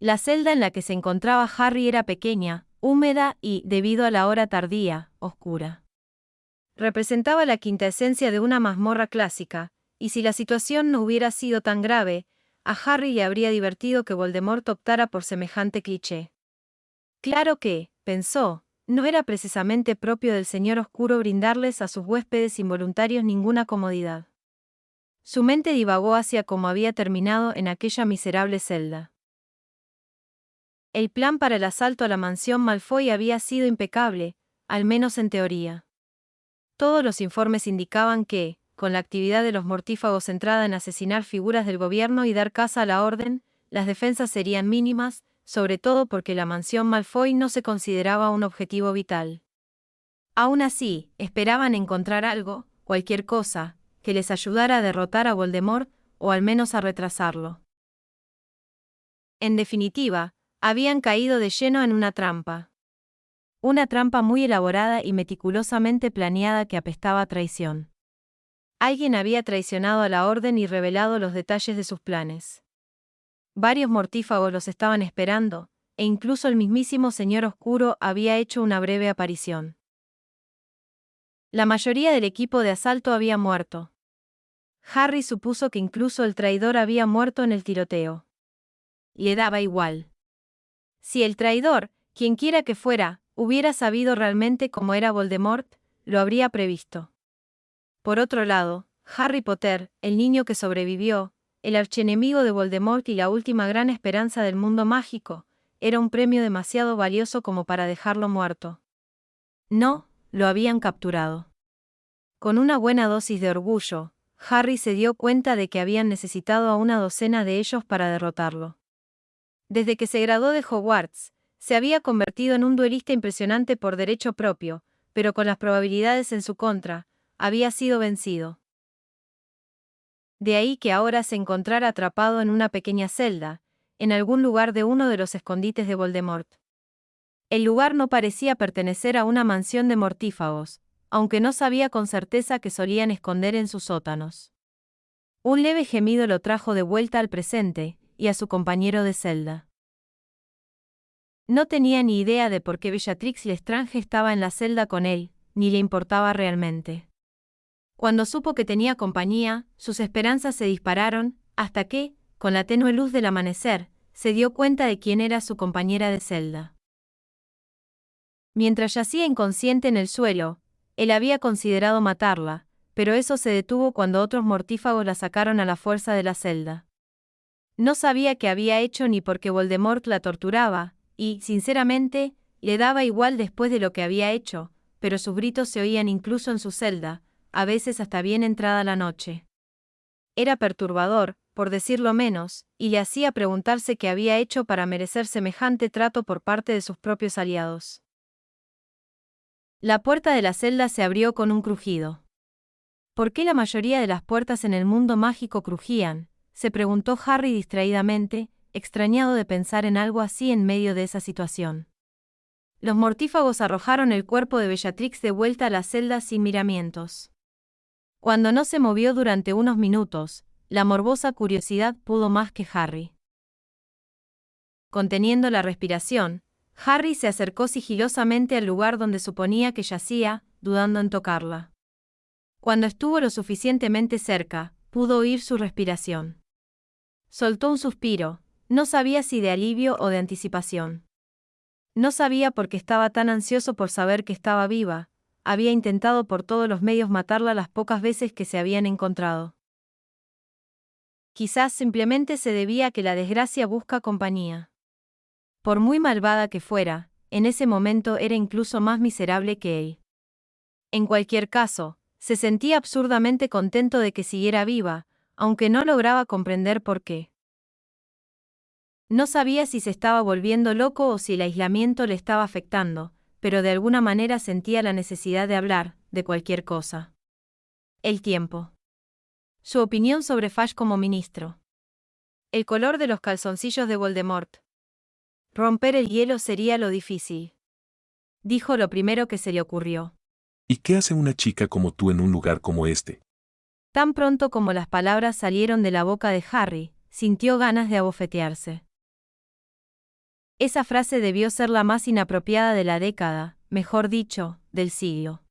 La celda en la que se encontraba Harry era pequeña, húmeda y, debido a la hora tardía, oscura. Representaba la quintaesencia de una mazmorra clásica, y si la situación no hubiera sido tan grave, a Harry le habría divertido que Voldemort optara por semejante cliché. Claro que, pensó, no era precisamente propio del Señor Oscuro brindarles a sus huéspedes involuntarios ninguna comodidad. Su mente divagó hacia cómo había terminado en aquella miserable celda. El plan para el asalto a la mansión Malfoy había sido impecable, al menos en teoría. Todos los informes indicaban que, con la actividad de los mortífagos centrada en asesinar figuras del gobierno y dar caza a la orden, las defensas serían mínimas, sobre todo porque la mansión Malfoy no se consideraba un objetivo vital. Aún así, esperaban encontrar algo, cualquier cosa, que les ayudara a derrotar a Voldemort, o al menos a retrasarlo. En definitiva, habían caído de lleno en una trampa. Una trampa muy elaborada y meticulosamente planeada que apestaba a traición. Alguien había traicionado a la orden y revelado los detalles de sus planes. Varios mortífagos los estaban esperando, e incluso el mismísimo Señor Oscuro había hecho una breve aparición. La mayoría del equipo de asalto había muerto. Harry supuso que incluso el traidor había muerto en el tiroteo. Le daba igual. Si el traidor, quienquiera que fuera, hubiera sabido realmente cómo era Voldemort, lo habría previsto. Por otro lado, Harry Potter, el niño que sobrevivió, el archienemigo de Voldemort y la última gran esperanza del mundo mágico, era un premio demasiado valioso como para dejarlo muerto. No, lo habían capturado. Con una buena dosis de orgullo, Harry se dio cuenta de que habían necesitado a una docena de ellos para derrotarlo. Desde que se graduó de Hogwarts, se había convertido en un duelista impresionante por derecho propio, pero con las probabilidades en su contra, había sido vencido. De ahí que ahora se encontrara atrapado en una pequeña celda, en algún lugar de uno de los escondites de Voldemort. El lugar no parecía pertenecer a una mansión de mortífagos, aunque no sabía con certeza que solían esconder en sus sótanos. Un leve gemido lo trajo de vuelta al presente, y a su compañero de celda. No tenía ni idea de por qué Bellatrix Lestrange estaba en la celda con él, ni le importaba realmente. Cuando supo que tenía compañía, sus esperanzas se dispararon, hasta que, con la tenue luz del amanecer, se dio cuenta de quién era su compañera de celda. Mientras yacía inconsciente en el suelo, él había considerado matarla, pero eso se detuvo cuando otros mortífagos la sacaron a la fuerza de la celda. No sabía qué había hecho ni por qué Voldemort la torturaba, y, sinceramente, le daba igual después de lo que había hecho, pero sus gritos se oían incluso en su celda, a veces hasta bien entrada la noche. Era perturbador, por decirlo menos, y le hacía preguntarse qué había hecho para merecer semejante trato por parte de sus propios aliados. La puerta de la celda se abrió con un crujido. ¿Por qué la mayoría de las puertas en el mundo mágico crujían?, se preguntó Harry distraídamente, extrañado de pensar en algo así en medio de esa situación. Los mortífagos arrojaron el cuerpo de Bellatrix de vuelta a la celda sin miramientos. Cuando no se movió durante unos minutos, la morbosa curiosidad pudo más que Harry. Conteniendo la respiración, Harry se acercó sigilosamente al lugar donde suponía que yacía, dudando en tocarla. Cuando estuvo lo suficientemente cerca, pudo oír su respiración. Soltó un suspiro, no sabía si de alivio o de anticipación. No sabía por qué estaba tan ansioso por saber que estaba viva. Había intentado por todos los medios matarla las pocas veces que se habían encontrado. Quizás simplemente se debía a que la desgracia busca compañía. Por muy malvada que fuera, en ese momento era incluso más miserable que él. En cualquier caso, se sentía absurdamente contento de que siguiera viva, aunque no lograba comprender por qué. No sabía si se estaba volviendo loco o si el aislamiento le estaba afectando, pero de alguna manera sentía la necesidad de hablar, de cualquier cosa. El tiempo. Su opinión sobre Fudge como ministro. El color de los calzoncillos de Voldemort. Romper el hielo sería lo difícil. Dijo lo primero que se le ocurrió. ¿Y qué hace una chica como tú en un lugar como este? Tan pronto como las palabras salieron de la boca de Harry, sintió ganas de abofetearse. Esa frase debió ser la más inapropiada de la década, mejor dicho, del siglo.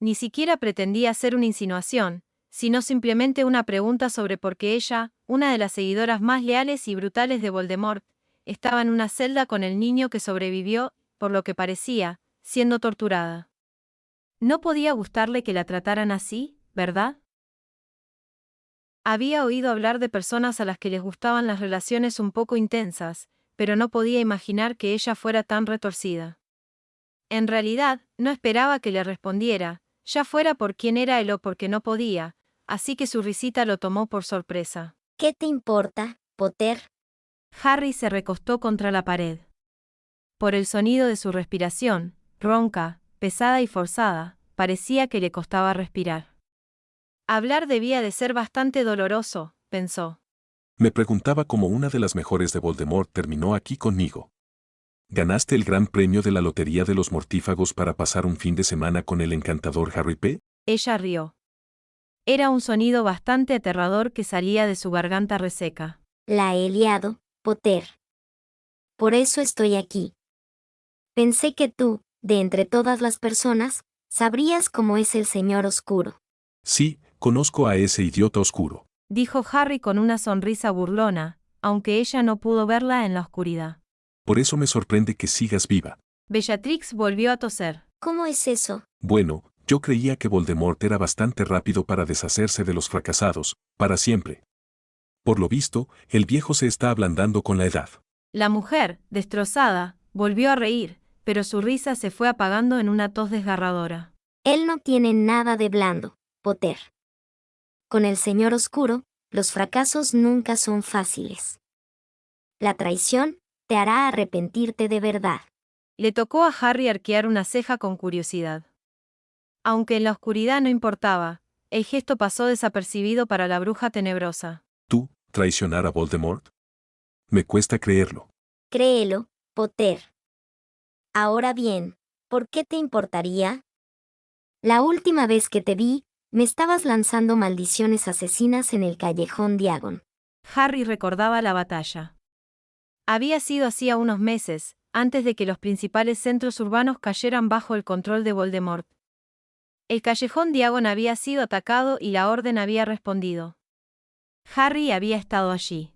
Ni siquiera pretendía ser una insinuación, sino simplemente una pregunta sobre por qué ella, una de las seguidoras más leales y brutales de Voldemort, estaba en una celda con el niño que sobrevivió, por lo que parecía, siendo torturada. No podía gustarle que la trataran así, ¿verdad? Había oído hablar de personas a las que les gustaban las relaciones un poco intensas, pero no podía imaginar que ella fuera tan retorcida. En realidad, no esperaba que le respondiera, ya fuera por quién era él o porque no podía, así que su risita lo tomó por sorpresa. ¿Qué te importa, Potter? Harry se recostó contra la pared. Por el sonido de su respiración, ronca, pesada y forzada, parecía que le costaba respirar. Hablar debía de ser bastante doloroso, pensó. Me preguntaba cómo una de las mejores de Voldemort terminó aquí conmigo. ¿Ganaste el gran premio de la Lotería de los Mortífagos para pasar un fin de semana con el encantador Harry P? Ella rió. Era un sonido bastante aterrador que salía de su garganta reseca. La he liado, Potter. Por eso estoy aquí. Pensé que tú, de entre todas las personas, sabrías cómo es el Señor Oscuro. Sí, conozco a ese idiota oscuro. Dijo Harry con una sonrisa burlona, aunque ella no pudo verla en la oscuridad. Por eso me sorprende que sigas viva. Bellatrix volvió a toser. ¿Cómo es eso? Bueno, yo creía que Voldemort era bastante rápido para deshacerse de los fracasados, para siempre. Por lo visto, el viejo se está ablandando con la edad. La mujer, destrozada, volvió a reír, pero su risa se fue apagando en una tos desgarradora. Él no tiene nada de blando, Potter. Con el Señor Oscuro, los fracasos nunca son fáciles. La traición te hará arrepentirte de verdad. Le tocó a Harry arquear una ceja con curiosidad. Aunque en la oscuridad no importaba, el gesto pasó desapercibido para la bruja tenebrosa. ¿Tú, traicionar a Voldemort? Me cuesta creerlo. Créelo, Potter. Ahora bien, ¿por qué te importaría? La última vez que te vi, me estabas lanzando maldiciones asesinas en el callejón Diagon. Harry recordaba la batalla. Había sido hacía unos meses, antes de que los principales centros urbanos cayeran bajo el control de Voldemort. El callejón Diagon había sido atacado y la Orden había respondido. Harry había estado allí.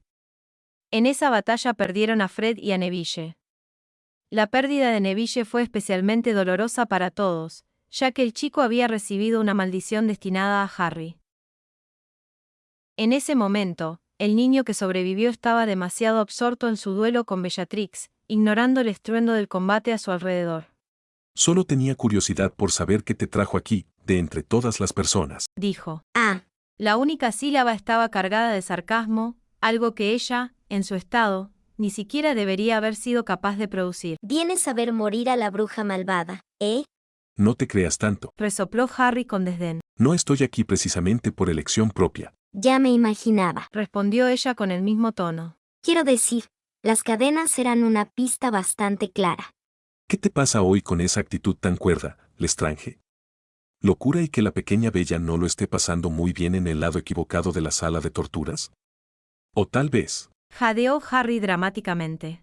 En esa batalla perdieron a Fred y a Neville. La pérdida de Neville fue especialmente dolorosa para todos, ya que el chico había recibido una maldición destinada a Harry. En ese momento, el niño que sobrevivió estaba demasiado absorto en su duelo con Bellatrix, ignorando el estruendo del combate a su alrededor. Solo tenía curiosidad por saber qué te trajo aquí, de entre todas las personas. Dijo. Ah, La única sílaba estaba cargada de sarcasmo, algo que ella, en su estado, ni siquiera debería haber sido capaz de producir. vienes a ver morir a la bruja malvada, ¿eh? No te creas tanto. Resopló Harry con desdén. No estoy aquí precisamente por elección propia. Ya me imaginaba. Respondió ella con el mismo tono. Quiero decir, las cadenas eran una pista bastante clara. ¿Qué te pasa hoy con esa actitud tan cuerda, Lestrange? ¿Locura y que la pequeña Bella no lo esté pasando muy bien en el lado equivocado de la sala de torturas? O tal vez Jadeó Harry dramáticamente.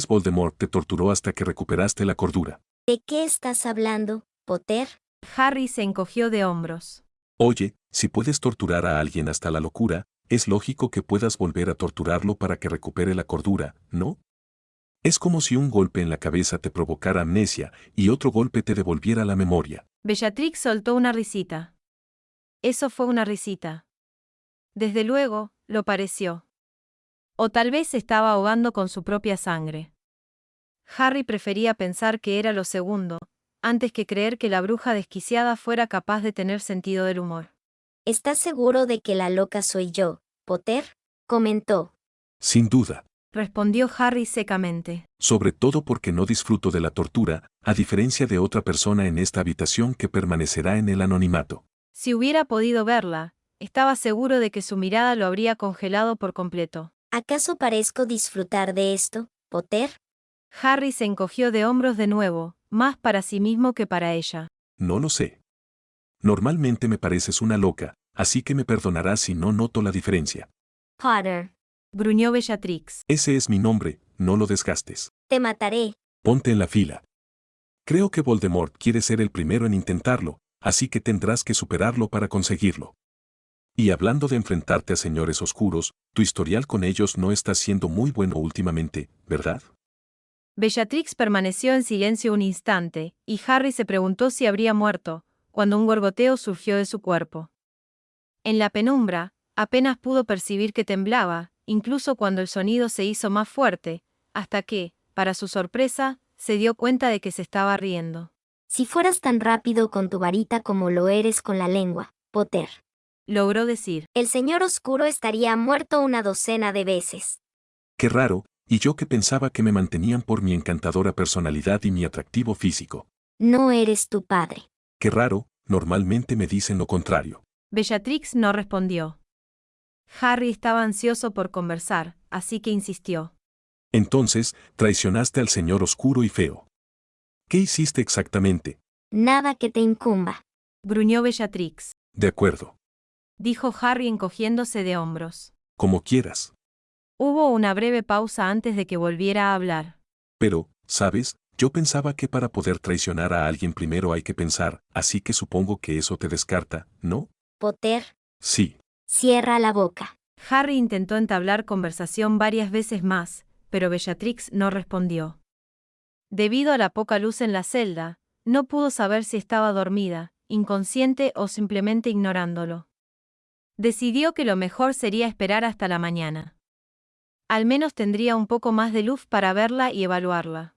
Voldemort te torturó hasta que recuperaste la cordura. ¿De qué estás hablando, Potter? Harry se encogió de hombros. Oye, si puedes torturar a alguien hasta la locura, es lógico que puedas volver a torturarlo para que recupere la cordura, ¿no? Es como si un golpe en la cabeza te provocara amnesia y otro golpe te devolviera la memoria. Bellatrix soltó una risita. Eso fue una risita. Desde luego, lo pareció. O tal vez se estaba ahogando con su propia sangre. Harry prefería pensar que era lo segundo, antes que creer que la bruja desquiciada fuera capaz de tener sentido del humor. ¿Estás seguro de que la loca soy yo, Potter? Comentó. Sin duda. Respondió Harry secamente. Sobre todo porque no disfruto de la tortura, a diferencia de otra persona en esta habitación que permanecerá en el anonimato. Si hubiera podido verla, estaba seguro de que su mirada lo habría congelado por completo. ¿Acaso parezco disfrutar de esto, Potter? Harry se encogió de hombros de nuevo, más para sí mismo que para ella. No lo sé. Normalmente me pareces una loca, así que me perdonarás si no noto la diferencia. Potter. gruñó Bellatrix. Ese es mi nombre, no lo desgastes. Te mataré. Ponte en la fila. Creo que Voldemort quiere ser el primero en intentarlo, así que tendrás que superarlo para conseguirlo. Y hablando de enfrentarte a señores oscuros, tu historial con ellos no está siendo muy bueno últimamente, ¿verdad? Bellatrix permaneció en silencio un instante, y Harry se preguntó si habría muerto, cuando un gorgoteo surgió de su cuerpo. En la penumbra, apenas pudo percibir que temblaba, incluso cuando el sonido se hizo más fuerte, hasta que, para su sorpresa, se dio cuenta de que se estaba riendo. Si fueras tan rápido con tu varita como lo eres con la lengua, Potter, Logró decir. el señor oscuro estaría muerto una docena de veces. Qué raro, y yo que pensaba que me mantenían por mi encantadora personalidad y mi atractivo físico. No eres tu padre. Qué raro, normalmente me dicen lo contrario. Bellatrix no respondió. Harry estaba ansioso por conversar, así que insistió. Entonces, traicionaste al señor oscuro y feo. ¿Qué hiciste exactamente? Nada que te incumba. Gruñó Bellatrix. De acuerdo. Dijo Harry encogiéndose de hombros. Como quieras. Hubo una breve pausa antes de que volviera a hablar. Pero, ¿sabes? Yo pensaba que para poder traicionar a alguien primero hay que pensar, así que supongo que eso te descarta, ¿no? Potter, Sí. cierra la boca. Harry intentó entablar conversación varias veces más, pero Bellatrix no respondió. Debido a la poca luz en la celda, no pudo saber si estaba dormida, inconsciente o simplemente ignorándolo. Decidió que lo mejor sería esperar hasta la mañana. Al menos tendría un poco más de luz para verla y evaluarla.